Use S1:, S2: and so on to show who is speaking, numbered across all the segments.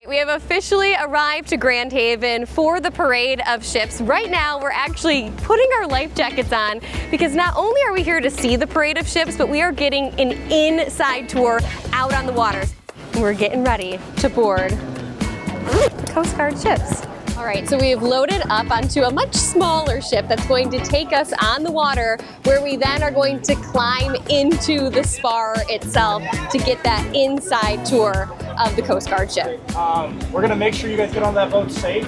S1: We have officially arrived to Grand Haven for the parade of ships. Right now, we're actually putting our life jackets on because not only are we here to see the parade of ships, but we are getting an inside tour out on the waters. And we're getting ready to board the Coast Guard ships. All right, so we've loaded up onto a much smaller ship that's going to take us on the water, where we then are going to climb into the spar itself to get that inside tour of the Coast Guard ship.
S2: We're gonna make sure you guys get on that boat safe.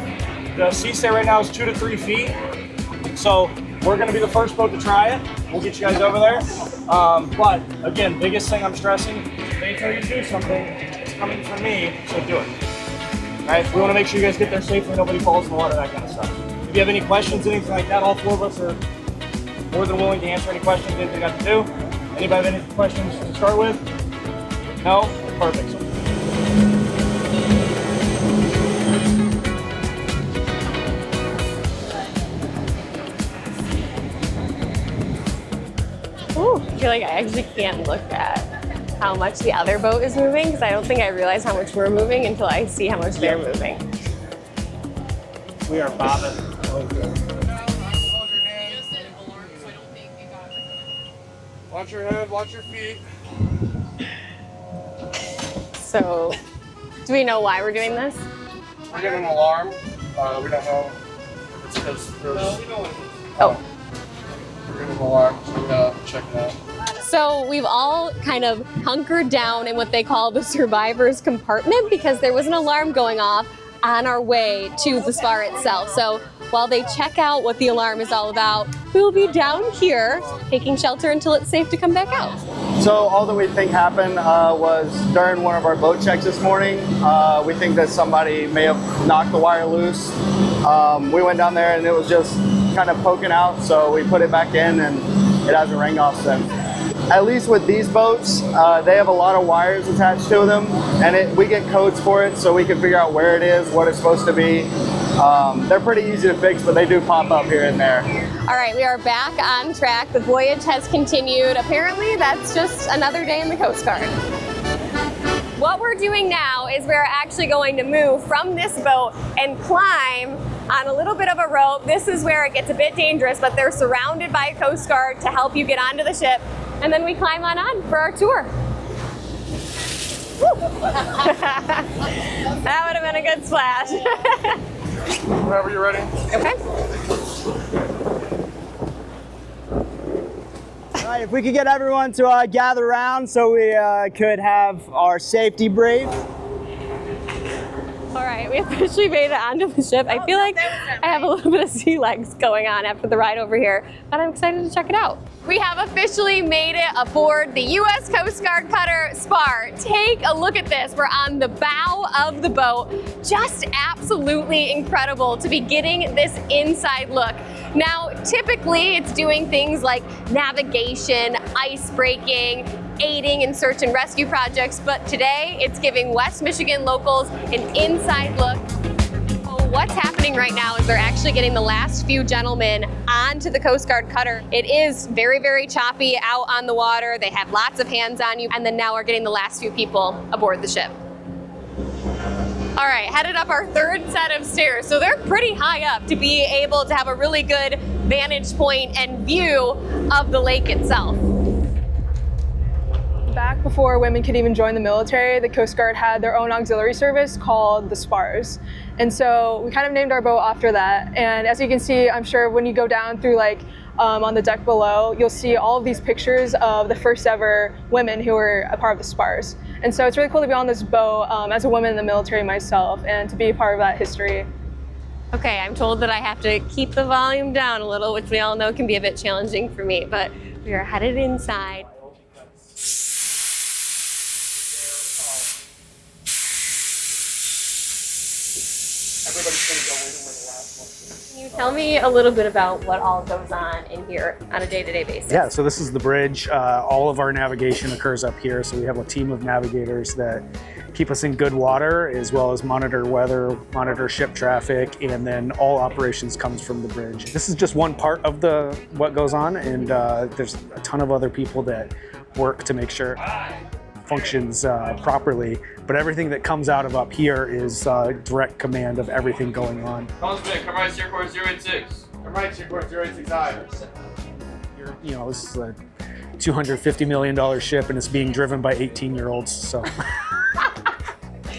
S2: The sea stay right now is 2 to 3 feet. So we're gonna be the first boat to try it. We'll get you guys over there. But again, biggest thing I'm stressing, if they tell you to do something, it's coming from me, so do it. Right? We want to make sure you guys get there safely, nobody falls in the water, that kind of stuff. If you have any questions, anything like that, all 4 of us are more than willing to answer any questions, anything you got to do. Anybody have any questions to start with? No? Perfect.
S1: Ooh, I feel like I actually can't look at how much the other boat is moving, because I don't think I realize how much we're moving until I see how much they're moving.
S2: We are bobbing.
S3: Hold your hands. Watch your head, watch your feet.
S1: So, do we know why we're doing this?
S3: We're getting an alarm. We don't know if it's because there's...
S1: Oh.
S3: We're getting an alarm, so we gotta check that.
S1: So we've all kind of hunkered down in what they call the survivor's compartment because there was an alarm going off on our way to the spar itself. So while they check out what the alarm is all about, we will be down here taking shelter until it's safe to come back out.
S4: So all that we think happened was during one of our boat checks this morning, we think that somebody may have knocked the wire loose. We went down there and it was just kind of poking out, so we put it back in and it hasn't rang off since. At least with these boats, they have a lot of wires attached to them, and we get codes for it so we can figure out where it is, what it's supposed to be. They're pretty easy to fix, but they do pop up here and there.
S1: All right, we are back on track. The voyage has continued. Apparently, that's just another day in the Coast Guard. What we're doing now is we're actually going to move from this boat and climb on a little bit of a rope. This is where it gets a bit dangerous, but they're surrounded by a Coast Guard to help you get onto the ship. And then we climb on for our tour. That would have been a good splash.
S3: Whenever you're ready.
S1: Okay.
S4: All right, if we could get everyone to gather around so we could have our safety brief.
S1: All right, we officially made it onto the ship. I feel like I have a little bit of sea legs going on after the ride over here, but I'm excited to check it out. We have officially made it aboard the U.S. Coast Guard cutter Spar. Take a look at this. We're on the bow of the boat. Just absolutely incredible to be getting this inside look. Now, typically it's doing things like navigation, ice breaking, aiding in search and rescue projects, but today it's giving West Michigan locals an inside look. So what's happening right now is they're actually getting the last few gentlemen onto the Coast Guard cutter. It is very, very choppy out on the water. They have lots of hands on you, and then now we're getting the last few people aboard the ship. All right, headed up our 3rd set of stairs. So they're pretty high up to be able to have a really good vantage point and view of the lake itself.
S5: Back before women could even join the military, the Coast Guard had their own auxiliary service called the Spars. And so we kind of named our boat after that. And as you can see, I'm sure when you go down through on the deck below, you'll see all of these pictures of the first ever women who were a part of the Spars. And so it's really cool to be on this boat as a woman in the military myself and to be a part of that history.
S1: Okay, I'm told that I have to keep the volume down a little, which we all know can be a bit challenging for me, but we are headed inside.
S3: Everybody's gonna go in with the last one.
S1: Can you tell me a little bit about what all goes on in here on a day-to-day basis?
S6: Yeah, so this is the bridge. All of our navigation occurs up here. So we have a team of navigators that keep us in good water, as well as monitor weather, monitor ship traffic, and then all operations comes from the bridge. This is just one part of what goes on, and there's a ton of other people that work to make sure functions properly. But everything that comes out of up here is direct command of everything going on.
S3: Helmsman, come right, Sierra Course 086. Come right, Sierra Course 086I.
S6: You know, this is a $250 million ship, and it's being driven by 18-year-olds. So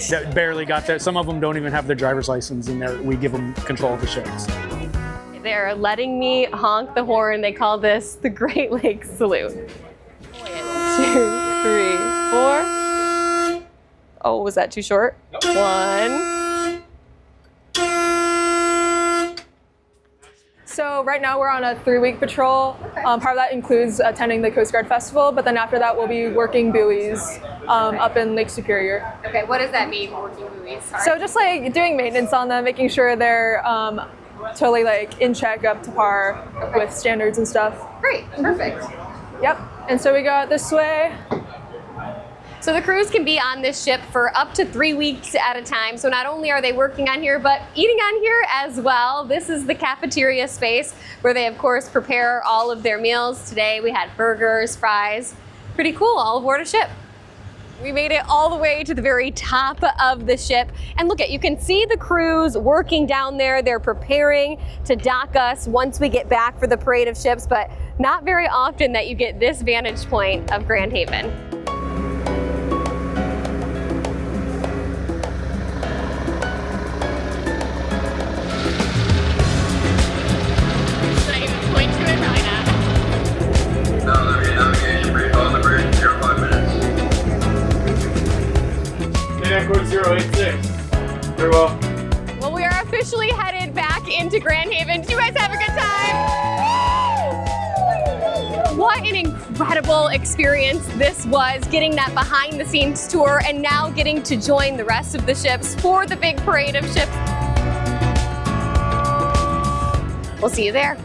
S6: that barely got there. Some of them don't even have their driver's license, and we give them control of the ships.
S1: They're letting me honk the horn. They call this the Great Lakes Salute. 1, 2, 3, 4. Oh, was that too short? Nope. 1.
S5: So right now we're on a 3-week patrol. Part of that includes attending the Coast Guard Festival, but then after that we'll be working buoys up in Lake Superior.
S1: Okay, what does that mean, working buoys? Sorry.
S5: So just like doing maintenance on them, making sure they're totally like in check, up to par with standards and stuff.
S1: Great, perfect.
S5: Yep, and so we go out this way.
S1: So the crews can be on this ship for up to 3 weeks at a time. So not only are they working on here, but eating on here as well. This is the cafeteria space where they, of course, prepare all of their meals. Today we had burgers, fries. Pretty cool, all aboard a ship. We made it all the way to the very top of the ship. And look at, you can see the crews working down there. They're preparing to dock us once we get back for the parade of ships, but not very often that you get this vantage point of Grand Haven. Should I even point to it? Probably not.
S3: No, navigation brief on the bridge, 05 minutes. Course 086. Very well.
S1: Well, we are officially headed back into Grand Haven. Did you guys have a good time? What an incredible experience this was, getting that behind the scenes tour and now getting to join the rest of the ships for the big parade of ships. We'll see you there.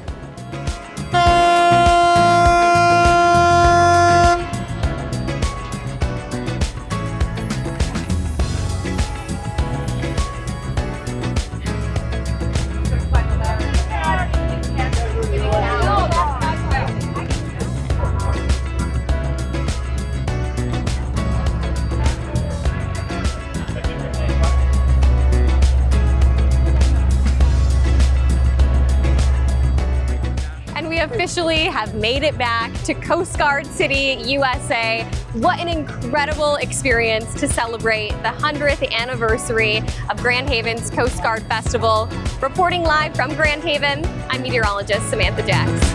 S1: Officially have made it back to Coast Guard City, USA. What an incredible experience to celebrate the 100th anniversary of Grand Haven's Coast Guard Festival. Reporting live from Grand Haven, I'm meteorologist Samantha Jacques.